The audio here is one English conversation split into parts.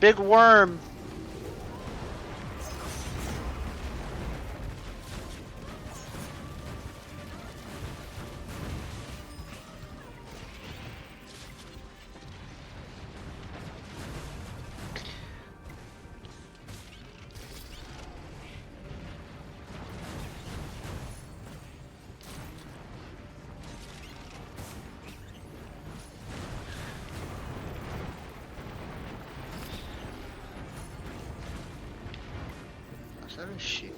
big worm. Is that a sheep?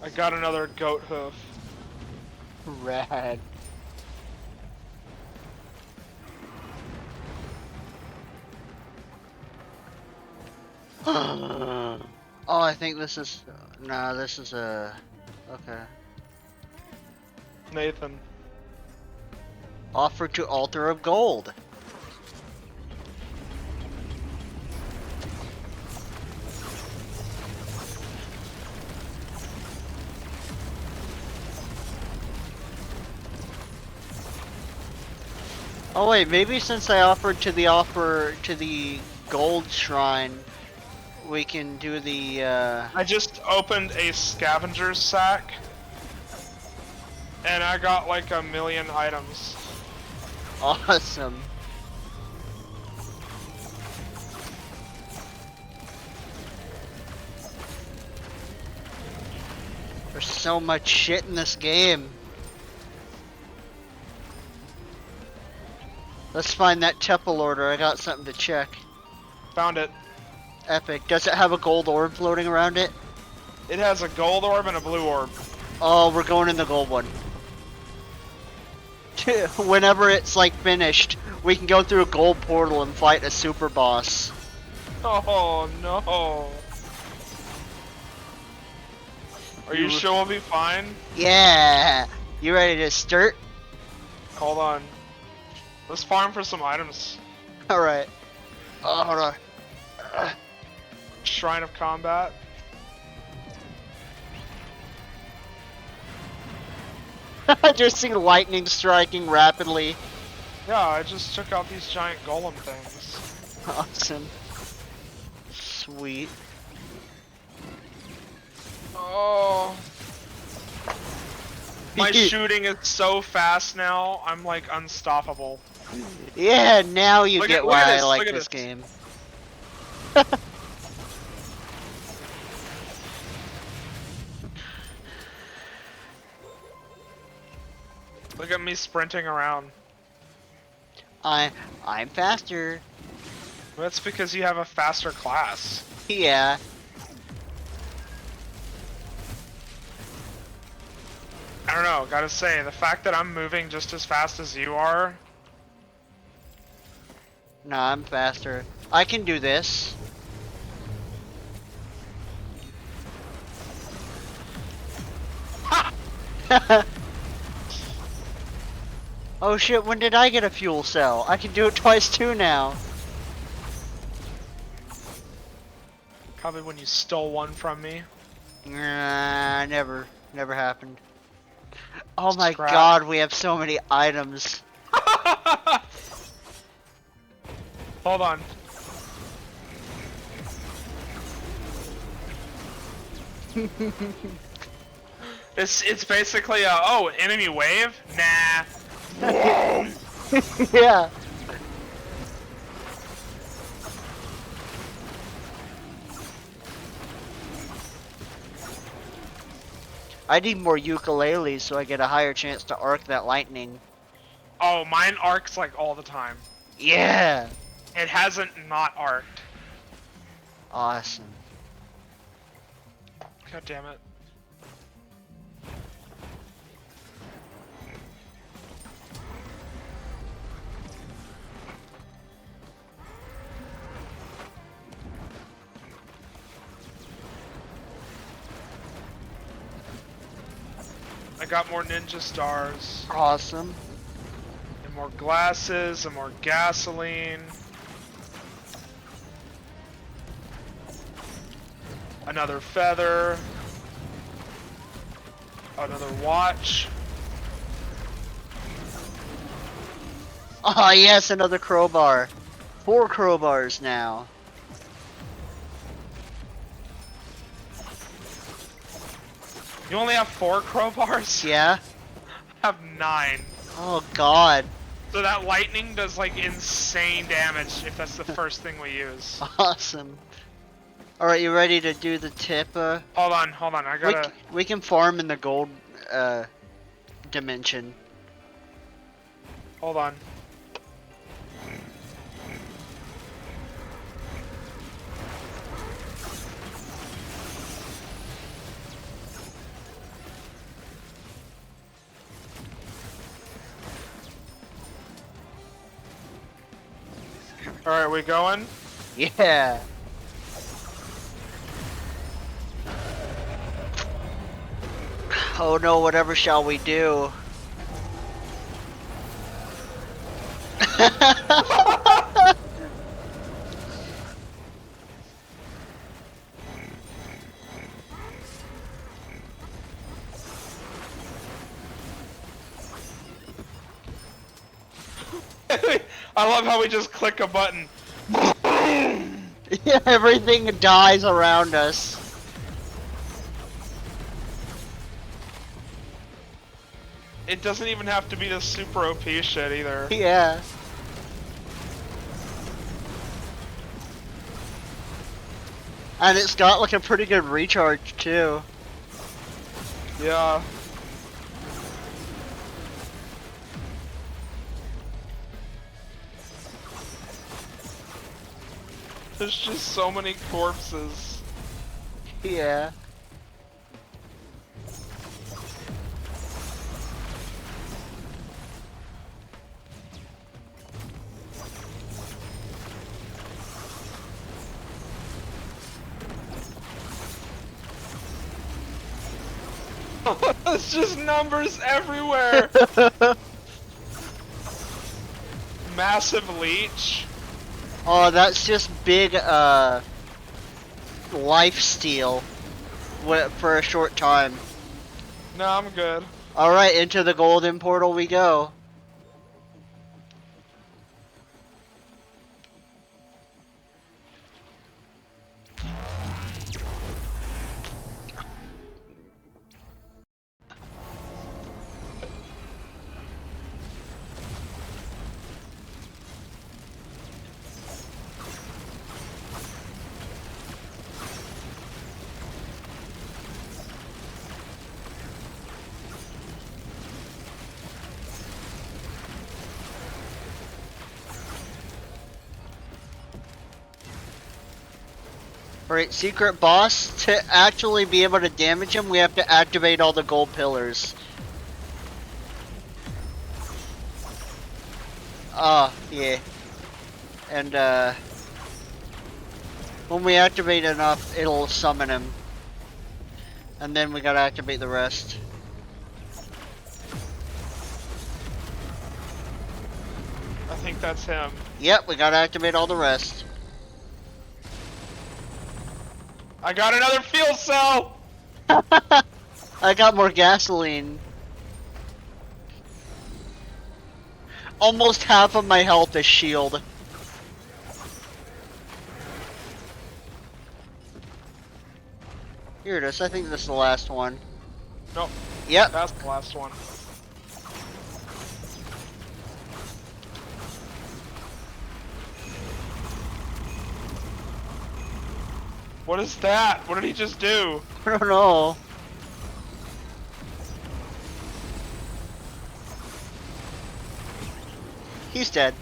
I got another goat hoof. Rad. Oh, I think this is. No, this is a. Okay. Nathan. Offer to altar of gold. Oh wait, maybe since I offered to the gold shrine, we can do the I just opened a scavenger sack. And I got like 1,000,000 items. awesome. There's so much shit in this game. Let's find that temple order. I got something to check. Found it. Epic. Does it have a gold orb floating around it? It has a gold orb and a blue orb. Oh, we're going in the gold one. Whenever it's like finished, we can go through a gold portal and fight a super boss. Oh no. Are you sure we'll be fine? Yeah. You ready to start? Hold on. Let's farm for some items. All right. Oh, hold on. Shrine of Combat. I just see lightning striking rapidly. Yeah, I just took out these giant golem things. Awesome. Sweet. Oh. My shooting is so fast now, I'm like unstoppable. Yeah, now you get why I like look at this game. Look at me sprinting around. I'm faster. That's because you have a faster class. Yeah. I don't know, gotta say, the fact that I'm moving just as fast as you are. No, I'm faster. I can do this. Oh shit, when did I get a fuel cell? I can do it twice too now. Probably when you stole one from me. Nah, never happened. Oh my Scrap. god, we have so many items. Hold on. It's basically a, oh, enemy wave? Nah. Yeah. I need more ukuleles so I get a higher chance to arc that lightning. Oh, mine arcs like all the time. Yeah. It hasn't not arced. Awesome. God damn it. I got more ninja stars. Awesome. And more glasses and more gasoline. Another feather. Another watch. Oh yes, another crowbar. 4 crowbars now. You only have 4 crowbars? Yeah? I have 9. Oh god. So that lightning does like insane damage if that's the first thing we use. Awesome. Alright, you ready to do the tip? Hold on, I gotta... We can farm in the gold dimension. Hold on. Alright, we going? Yeah. Oh no, whatever shall we do? I love how we just click a button. Yeah, everything dies around us. It doesn't even have to be the super OP shit either. Yeah. And it's got like a pretty good recharge too. Yeah. There's just so many corpses. Yeah. It's just numbers everywhere. Massive leech. Oh, that's just big life steal for a short time. No, I'm good. Alright, into the golden portal we go. Alright, secret boss, to actually be able to damage him, we have to activate all the gold pillars. Yeah. And, when we activate enough, it'll summon him. And then we gotta activate the rest. I think that's him. Yep, we gotta activate all the rest. I got another fuel cell! I got more gasoline. Almost half of my health is shield. Here it is, I think this is the last one. Nope. Yep. That's the last one. What is that? What did he just do? I don't know. He's dead.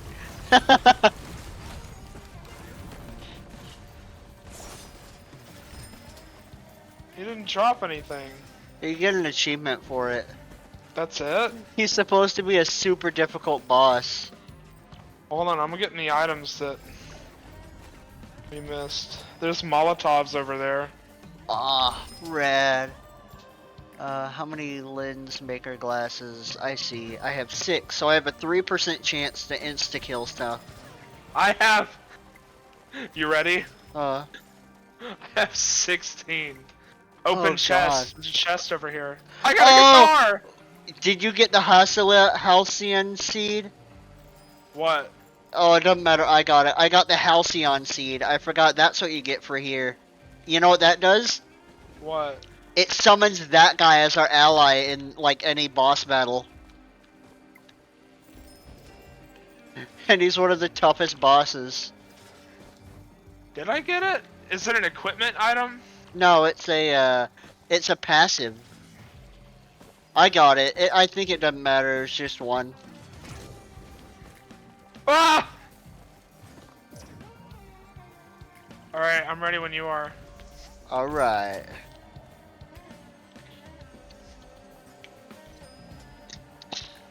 He didn't drop anything. You get an achievement for it. That's it? He's supposed to be a super difficult boss. Hold on, I'm getting the items that we missed. There's Molotovs over there. Ah, rad. How many lens maker glasses? I see. I have 6, so I have a 3% chance to insta-kill stuff. I have... You ready? Uh, I have 16. Open Oh god. chest. There's a chest over here. I got a Oh! guitar! Did you get the Halcyon seed? What? Oh, it doesn't matter. I got it. I got the Halcyon seed. I forgot that's what you get for here. You know what that does? What? It summons that guy as our ally in, like, any boss battle. And he's one of the toughest bosses. Did I get it? Is it an equipment item? No, it's a passive. I got it. I think it doesn't matter. It's just one. Ah! Alright, I'm ready when you are. Alright.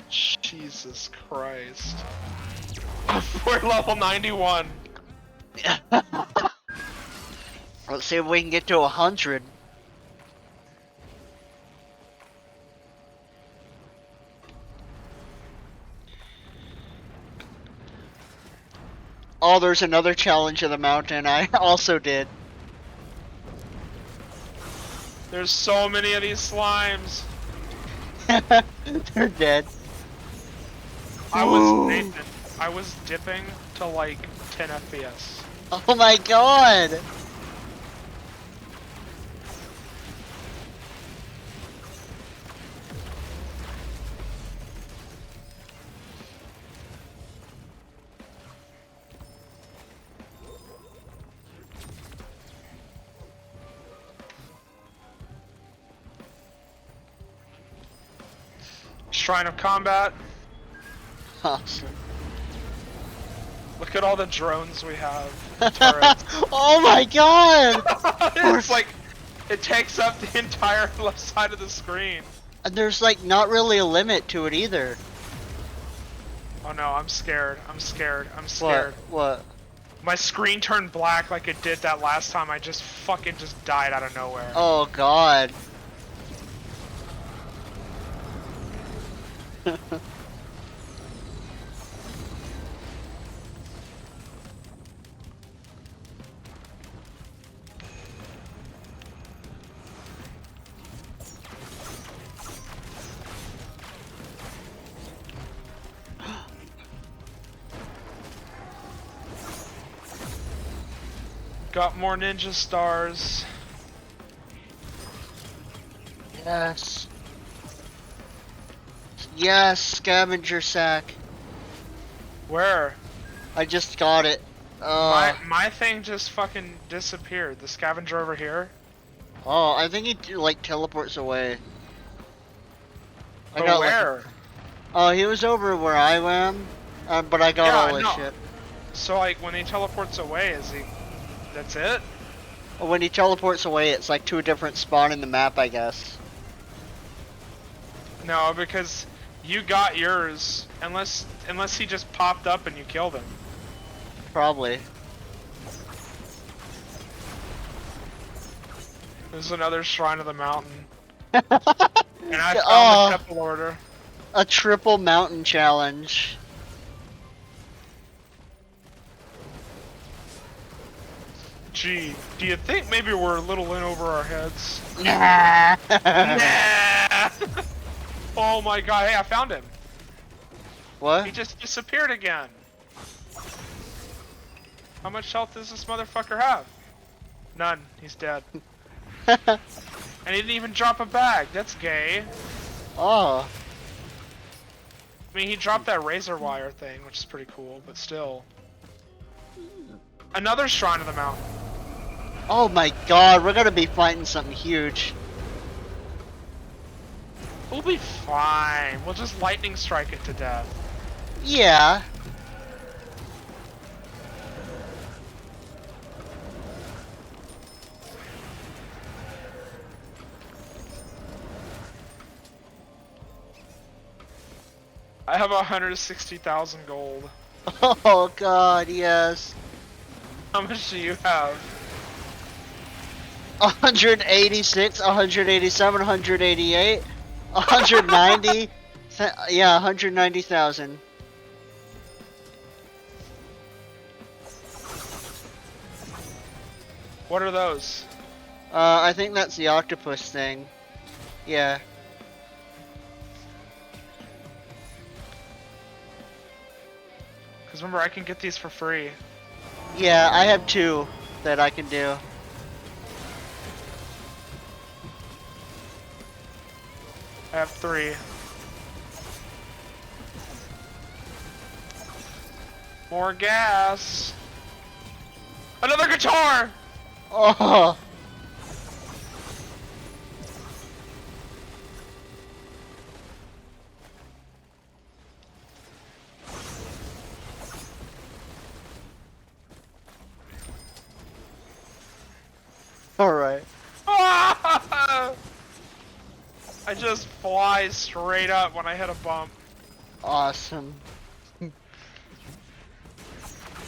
Jesus Christ. We're level 91. Let's see if we can get to 100. Oh, there's another challenge of the mountain I also did. There's so many of these slimes. They're dead. I was Nathan. I was dipping to like 10 FPS. Oh my god! Shrine of Combat. Awesome. Look at all the drones we have. Turrets. Oh my god! It's like, it takes up the entire left side of the screen. And there's like not really a limit to it either. Oh no, I'm scared. I'm scared. I'm scared. What? My screen turned black like it did that last time. I just fucking just died out of nowhere. Oh god. Got more ninja stars. Yes. Yes, scavenger sack. Where? I just got it. My thing just fucking disappeared. The scavenger over here. Oh, I think he like teleports away. But like, where? oh, he was over where I am, but I got all his shit. So like when he teleports away, is he? That's it? When he teleports away, it's like to a different spawn in the map, I guess. No, because you got yours. Unless he just popped up and you killed him. Probably. There's another Shrine of the Mountain. And I found the temple order. A triple mountain challenge. Gee, do you think maybe we're a little in over our heads? Nah. Nah! Oh my god, hey, I found him. What? He just disappeared again. How much health does this motherfucker have? None. He's dead. And he didn't even drop a bag. That's gay. Oh. I mean, he dropped that razor wire thing, which is pretty cool, but still. Another Shrine of the Mountain. Oh my god, we're gonna be fighting something huge. We'll be fine. We'll just lightning strike it to death. Yeah. I have 160,000 gold. Oh god, yes. How much do you have? 186, 187, 188, 190. Yeah, 190,000. What are those? I think that's the octopus thing. Yeah. Because remember, I can get these for free. Yeah, I have 2 that I can do. I have 3. More gas. Another guitar! Oh! Alright. I just fly straight up when I hit a bump. Awesome.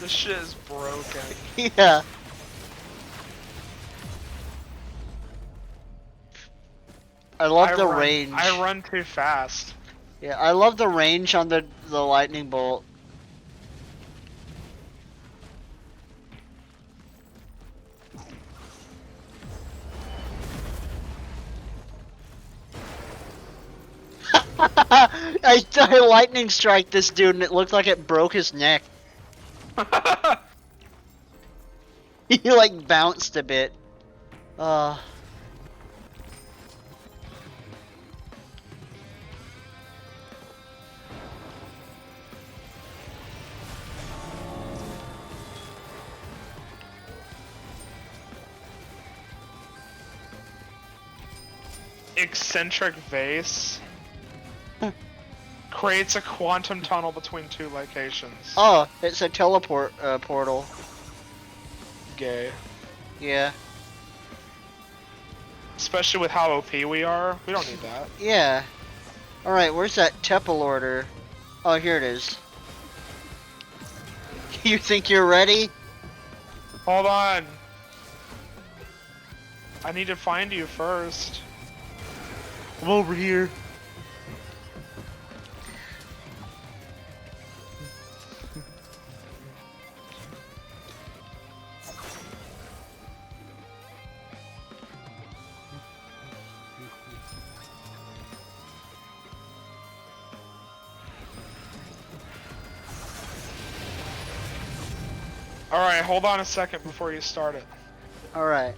This shit is broken. Yeah. I love the range. I run too fast. Yeah, I love the range on the lightning bolt. I lightning strike this dude and it looked like it broke his neck. He like bounced a bit. Eccentric vase creates a quantum tunnel between 2 locations. Oh, it's a teleport portal. Gay. Yeah. Especially with how OP we are. We don't need that. Yeah. Alright, where's that Temple order? Oh, here it is. You think you're ready? Hold on. I need to find you first. I'm over here. Alright, hold on a second before you start it. Alright.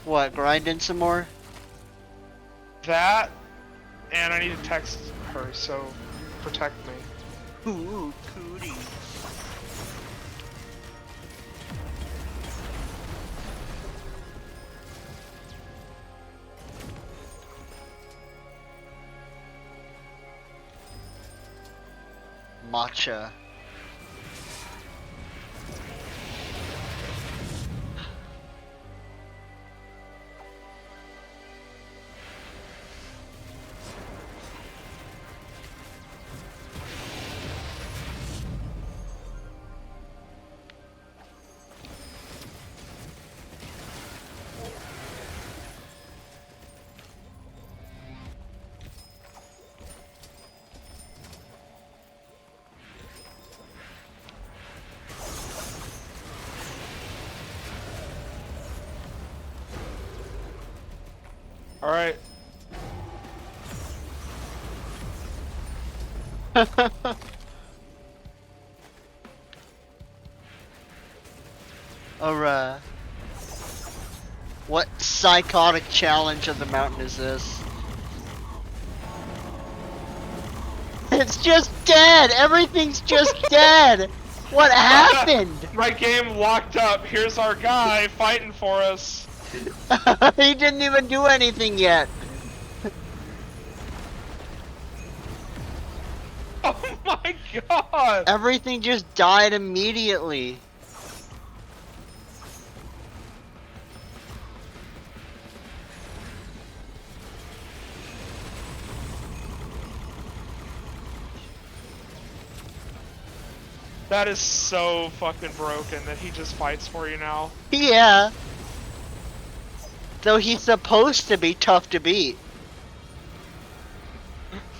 What, grinding some more? That, and I need to text her, so protect me. Ooh, cooties. Matcha. Alright. Alright. What psychotic challenge of the mountain is this? It's just dead! Everything's just dead! What happened? My game locked up. Here's our guy fighting for us. He didn't even do anything yet. Oh my god! Everything just died immediately. That is so fucking broken that he just fights for you now. Yeah. Though he's supposed to be tough to beat.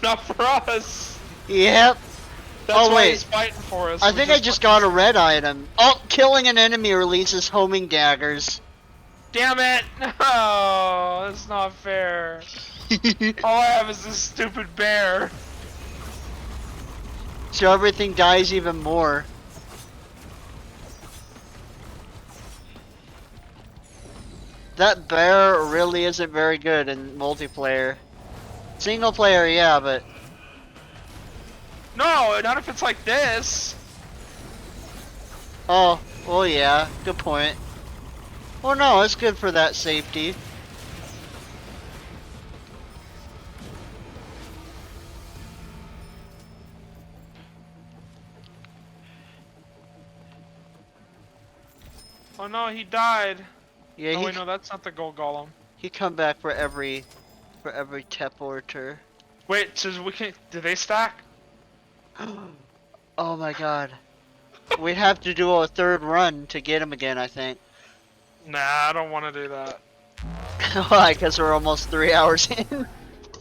Not for us. Yep. That's Oh why wait, he's fighting for us. I We think I just got a red item. Oh, killing an enemy releases homing daggers. Damn it! No, that's not fair. All I have is this stupid bear. So everything dies even more. That bear really isn't very good in multiplayer. Single player, yeah, but No, not if it's like this. oh, well, yeah, good point. Well, no, it's good for that safety. Oh no, he died. Yeah, Oh wait, no, that's not the gold golem. he come back for every teleporter. Wait, so we can? Do they stack? Oh my god. We'd have to do a third run to get him again, I think. Nah, I don't want to do that. Why? Because we're almost 3 hours in.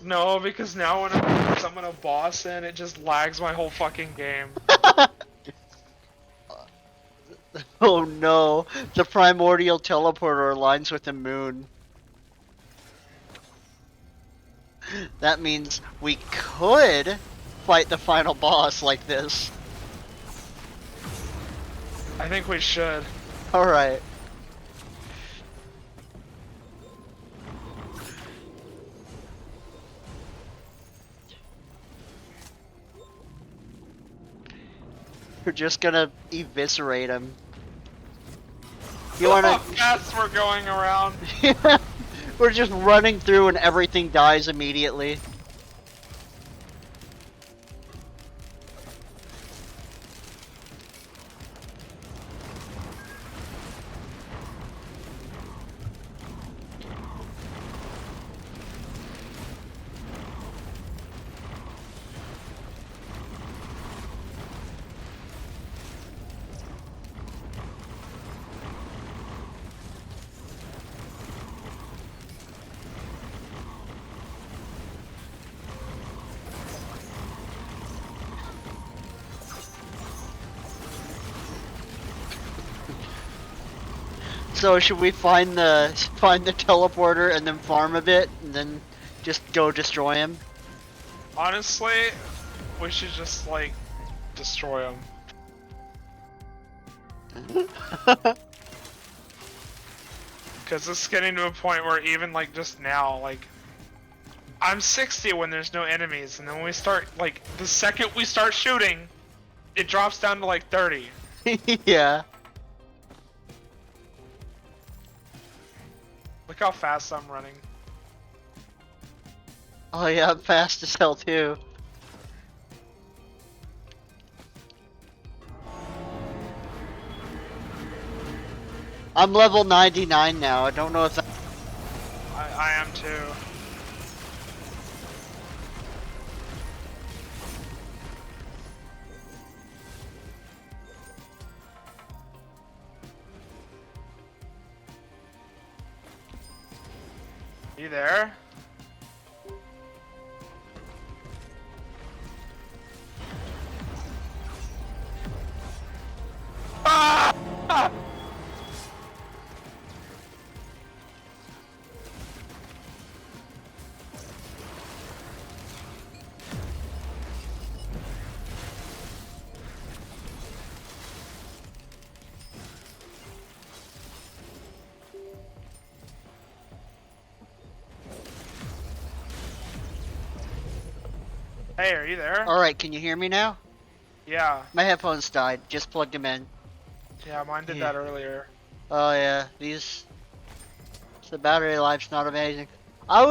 No, because now when I summon a boss in, it just lags my whole fucking game. Oh no, the primordial teleporter aligns with the moon. That means we could fight the final boss like this. I think we should. Alright. We're just gonna eviscerate him. You Look wanna... how fast we're going around. We're just running through and everything dies immediately. So should we find the teleporter and then farm a bit and then just go destroy him? Honestly, we should just like destroy him. Because it's getting to a point where even like just now, like I'm 60 when there's no enemies, and then when we start, like the second we start shooting, it drops down to like 30. Yeah. Look how fast I'm running. Oh yeah, I'm fast as hell too. I'm level 99 now. I don't know if that... I am too. You there? Ah! Ah! Hey, are you there? Alright, can you hear me now? Yeah. My headphones died. Just plugged them in. Yeah, mine did Yeah. that earlier. Oh yeah, these... The battery life's not amazing. I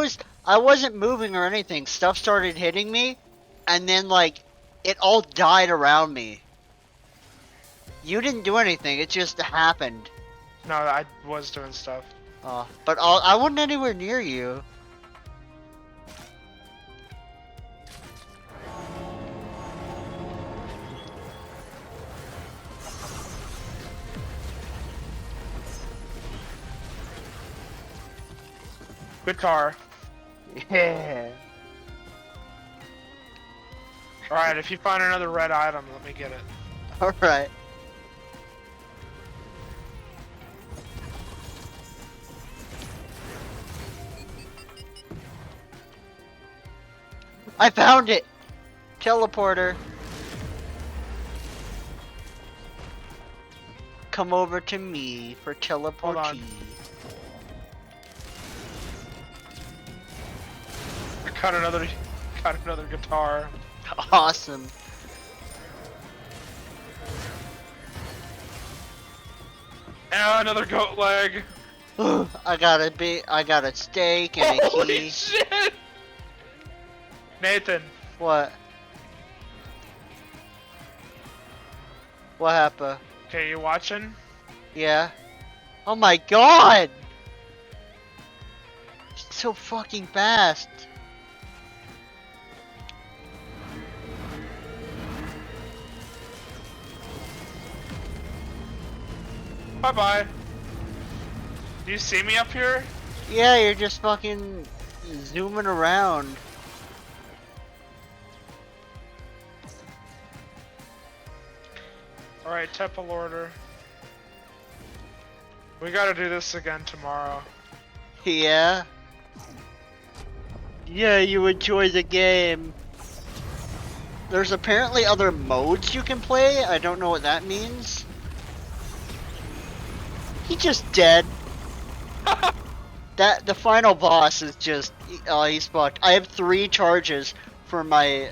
wasn't moving or anything. Stuff started hitting me, and then like, it all died around me. You didn't do anything, it just happened. No, I was doing stuff. But I wasn't anywhere near you. Good car. Yeah. Alright, if you find another red item, let me get it. Alright. I found it! Teleporter. Come over to me for teleportee. I got another guitar. Awesome. And another goat leg. I got a steak and a Holy key. shit! Nathan, What? What happened? okay, you watching? Yeah. Oh my god! So fucking fast. Bye bye. Do you see me up here? Yeah, you're just fucking zooming around. Alright, temple order. We gotta do this again tomorrow. Yeah. Yeah, you enjoy the game. There's apparently other modes you can play. I don't know what that means. He just dead. The final boss is just he's fucked. I have 3 charges for my.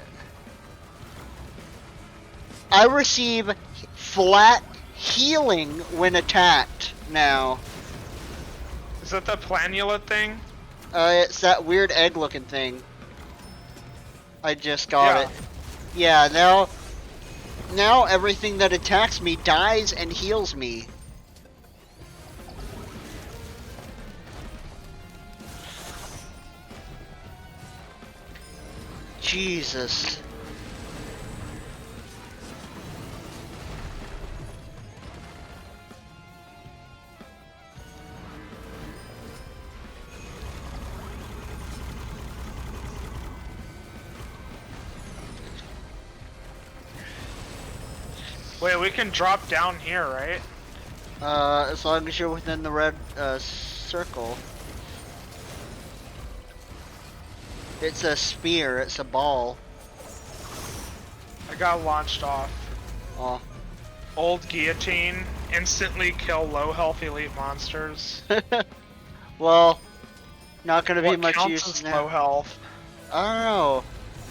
I receive flat healing when attacked now. Is that the planula thing? It's that weird egg looking thing. I just got it. Yeah, now everything that attacks me dies and heals me. Jesus. Wait, we can drop down here, right? As long as you're within the red circle. It's a spear, it's a ball. I got launched off. Oh. Old guillotine. Instantly kill low health elite monsters. Well, not gonna be What much counts use as now. low health? I don't know.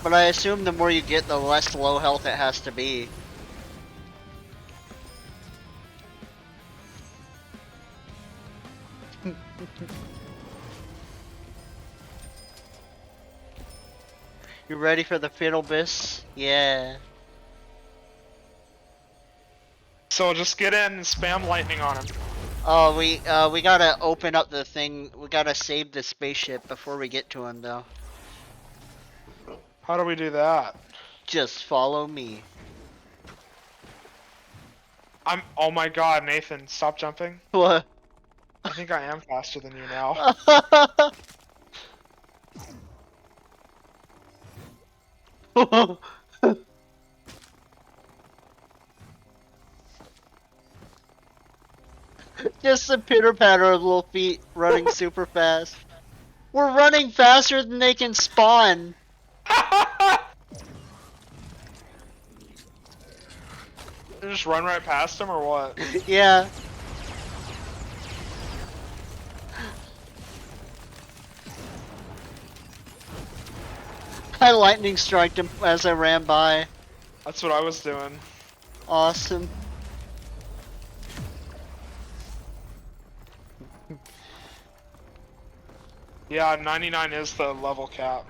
But I assume the more you get, the less low health it has to be. You ready for the Fiddle Biss? Yeah. So just get in and spam lightning on him. Oh, we gotta open up the thing. We gotta save the spaceship before we get to him, though. How do we do that? Just follow me. Oh my god, Nathan, stop jumping. What? I think I am faster than you now. Just a pitter patter of little feet running super fast. We're running faster than they can spawn. You just run right past him or what? Yeah. I lightning striked him as I ran by. That's what I was doing. Awesome. Yeah, 99 is the level cap.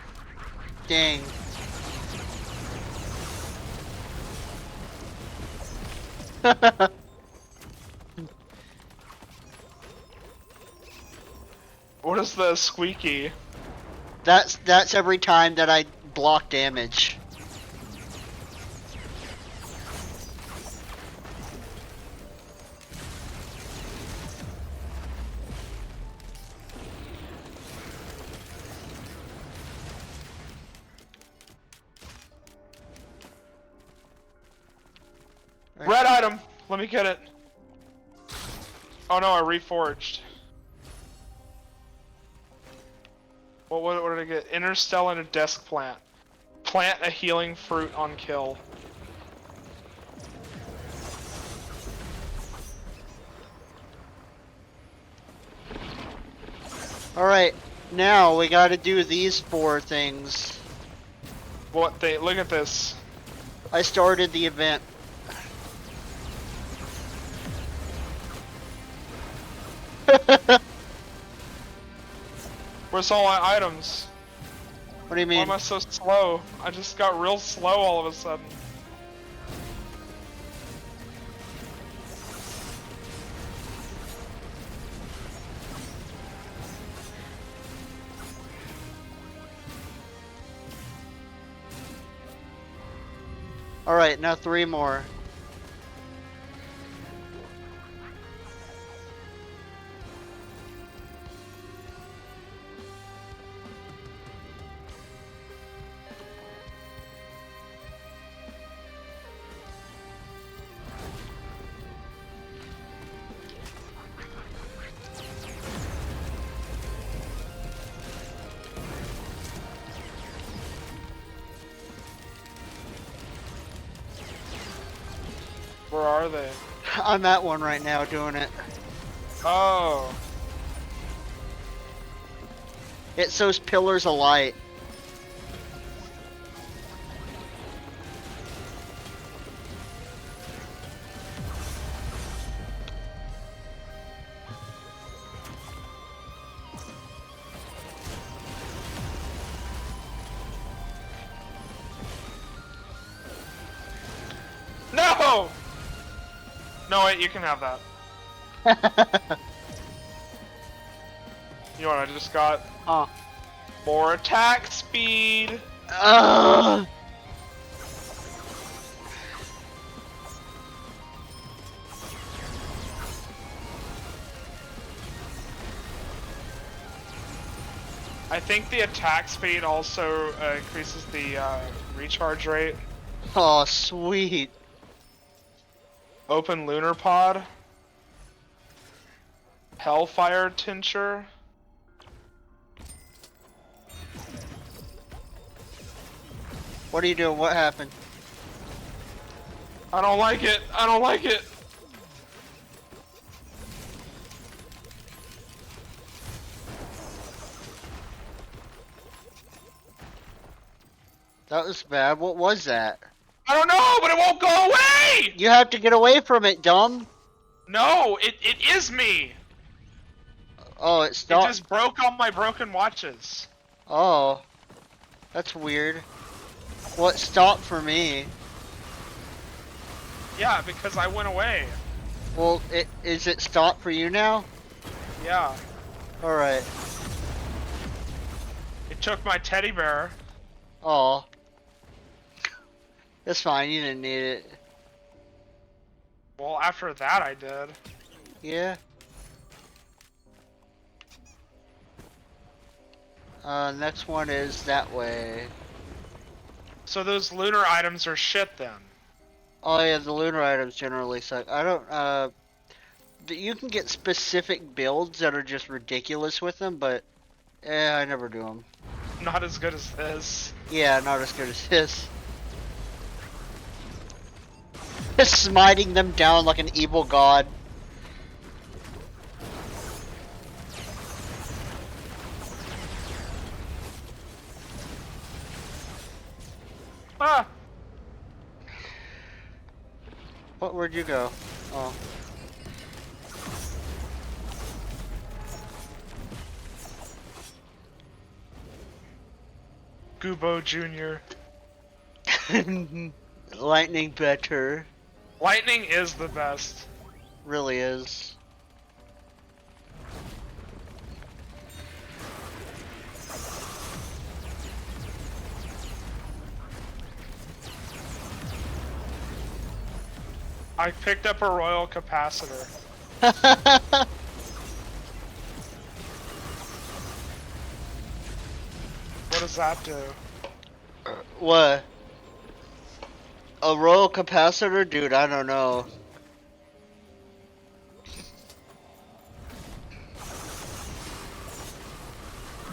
Dang. What is the squeaky? That's every time that I block damage. item. Let me get it. Oh no, I reforged. What did I get? Interstellar desk plant. Plant a healing fruit on kill. Alright, now we gotta do these 4 things. What they look at this. I started the event. Where's all my items? What do you Why mean? am I so slow? I just got real slow all of a sudden. Alright, now 3 more. Where are they? I'm at one right now doing it. Oh. It's those pillars of light. No! No, wait, you can have that. You know what I just got? Huh. More attack speed! Ugh. I think the attack speed also increases the recharge rate. Oh, sweet. Open lunar pod. Hellfire tincture. What are you doing? What happened? I don't like it. I don't like it. That was bad. What was that? I don't know, but it won't go away! You have to get away from it, dumb. No, it is me. Oh, it It stopped. just broke all my broken watches. Oh, that's weird. What stopped for me? Yeah, because I went away. Well, is it stopped for you now? Yeah. Alright. It took my teddy bear. Oh. That's fine, you didn't need it. Well, after that I did. Yeah. Next one is that way. So those lunar items are shit then. Oh yeah, the lunar items generally suck. I don't, you can get specific builds that are just ridiculous with them, but, I never do them. Not as good as this. Yeah, not as good as this. Smiting them down like an evil god. Ah! Where'd you go? Oh. Goobo Jr. Lightning better. Lightning is the best. Really is. I picked up a royal capacitor. What does that do? What? A royal capacitor? Dude, I don't know.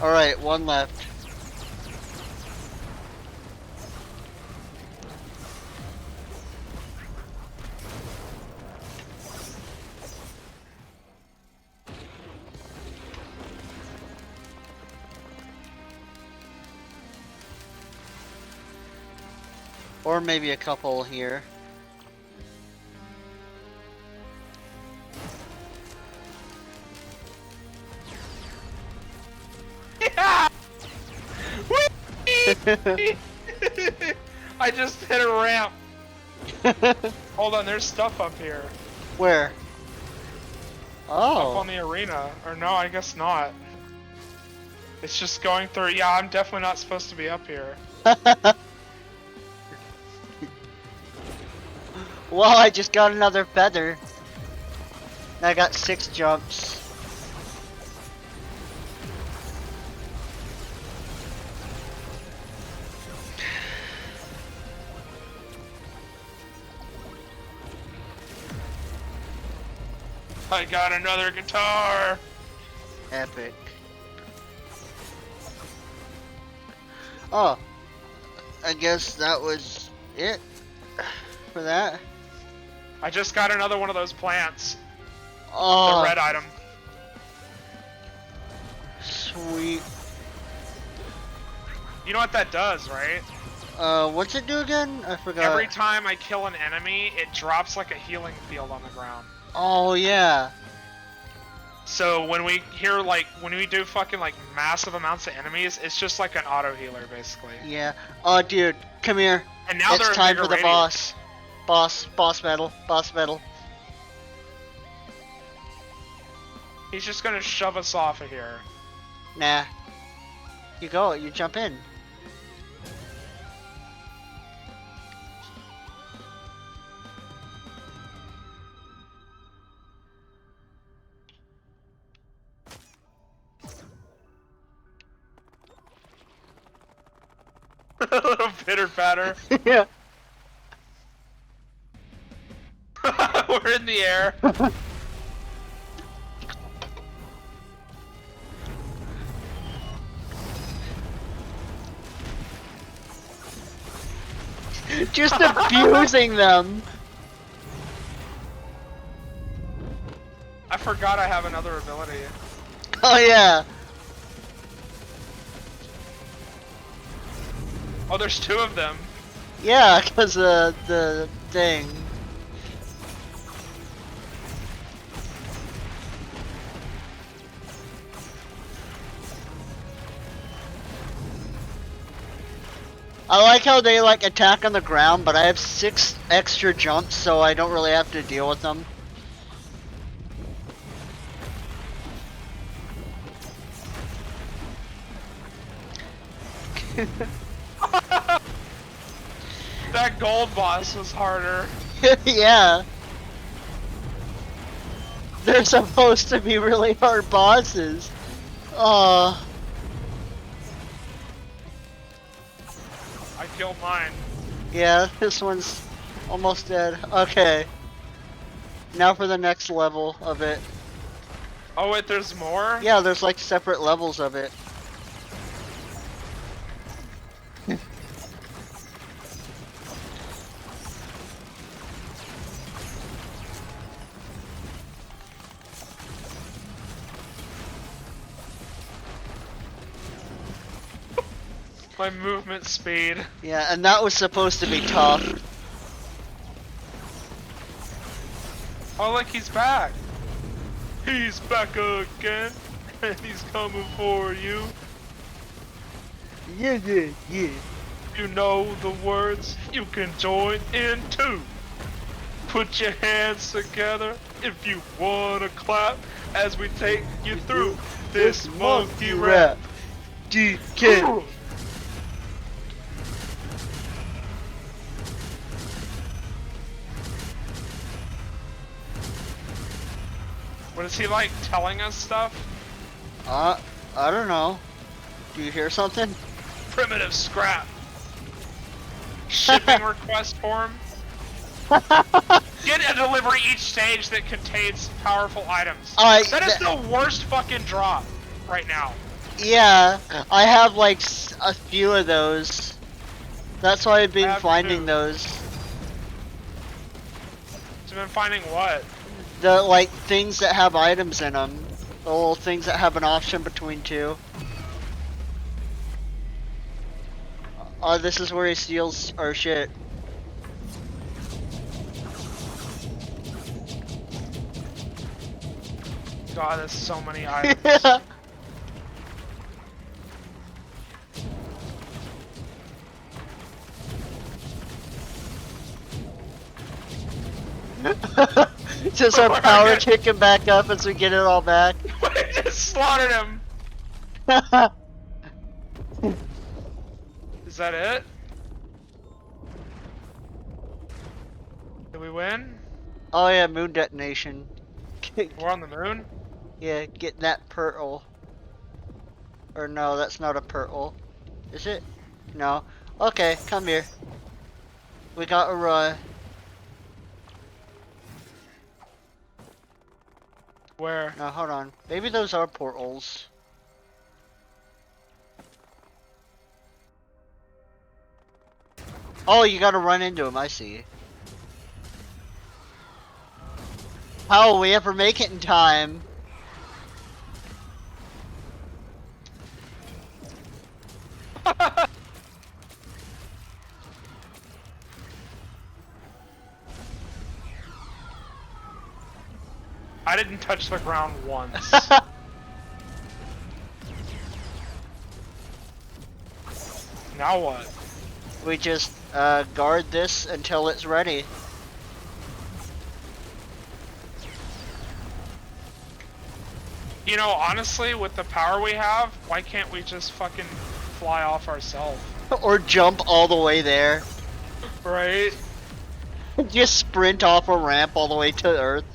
Alright, one left. Or maybe a couple here. Yeah! I just hit a ramp. Hold on, there's stuff up here. Where? Up Oh. on the arena. Or no, I guess not. It's just going through. Yeah, I'm definitely not supposed to be up here. Well, I just got another feather. I got 6 jumps. I got another guitar. Epic. Oh, I guess that was it for that. I just got another one of those plants. Oh, The red item. sweet. You know what that does, right? What's it do again? I forgot. Every time I kill an enemy, it drops like a healing field on the ground. Oh, yeah. So when we hear when we do fucking massive amounts of enemies, it's just like an auto healer basically. Yeah. Oh, dude, come here. And now It's they're time bigger for the radius. boss battle. Boss battle. He's just gonna shove us off of here. Nah. You go, you jump in. A little pitter patter. Yeah. We're in the air. Just abusing them. I forgot I have another ability. Oh, yeah. Oh, there's 2 of them. Yeah, because the thing. I like how they attack on the ground, but I have 6 extra jumps, so I don't really have to deal with them. That gold boss was harder. Yeah. They're supposed to be really hard bosses. Oh. I killed mine. Yeah, this one's almost dead. Okay. Now for the next level of it. Oh wait, there's more? Yeah, there's separate levels of it. My movement speed. Yeah, and that was supposed to be tough. Oh look, he's back. He's back again. And he's coming for you. Yeah. You know the words, you can join in too. Put your hands together if you wanna clap as we take you through this monkey rap. GK. What is he telling us stuff? I don't know. Do you hear something? Primitive scrap. Shipping request form. Get a delivery each stage that contains powerful items. Alright, That is the worst fucking drop right now. Yeah, I have like a few of those. That's why I've I been have finding 2. those. So I've been finding what? The like things that have items in them. The little things that have an option between two. Oh, this is where he steals our shit. God, there's so many items. Just our power kicking back up as we get it all back. We just slaughtered him. Is that it? Did we win? Oh yeah, moon detonation. We're on the moon? Yeah, get that pearl. Or no, that's not a pearl. Is it? No. Okay, come here. We gotta run. Where? No, hold on. Maybe those are portals. Oh, you gotta run into them, I see. How will we ever make it in time? I didn't touch the ground once. Now what? We just guard this until it's ready. You know, honestly, with the power we have, why can't we just fucking fly off ourselves? Or jump all the way there. Right? Just sprint off a ramp all the way to Earth.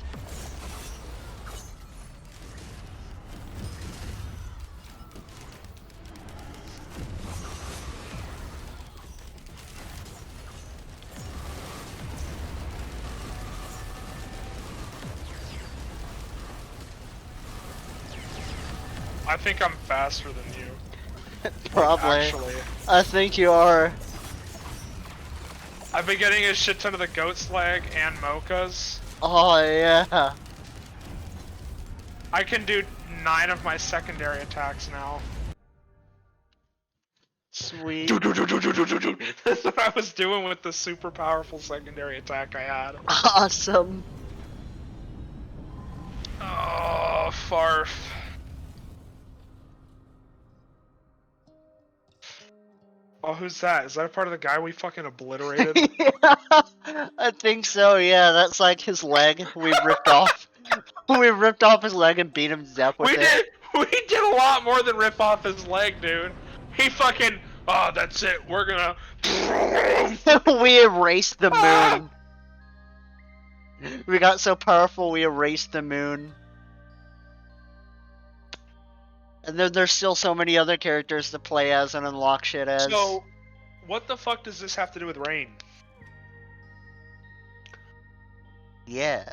I think I'm faster than you. Probably. Actually. I think you are. I've been getting a shit ton of the goat's leg and mochas. Oh yeah. I can do 9 of my secondary attacks now. Sweet. That's what I was doing with the super powerful secondary attack I had. Awesome. Oh, farf. Oh, who's that? Is that a part of the guy we fucking obliterated? I think so, yeah. That's like his leg we ripped off. We ripped off his leg and beat him to death with it. We did a lot more than rip off his leg, dude. He fucking, oh, that's it. We're gonna. We erased the moon. We got so powerful we erased the moon. And then there's still so many other characters to play as and unlock shit as. So, what the fuck does this have to do with rain? Yeah.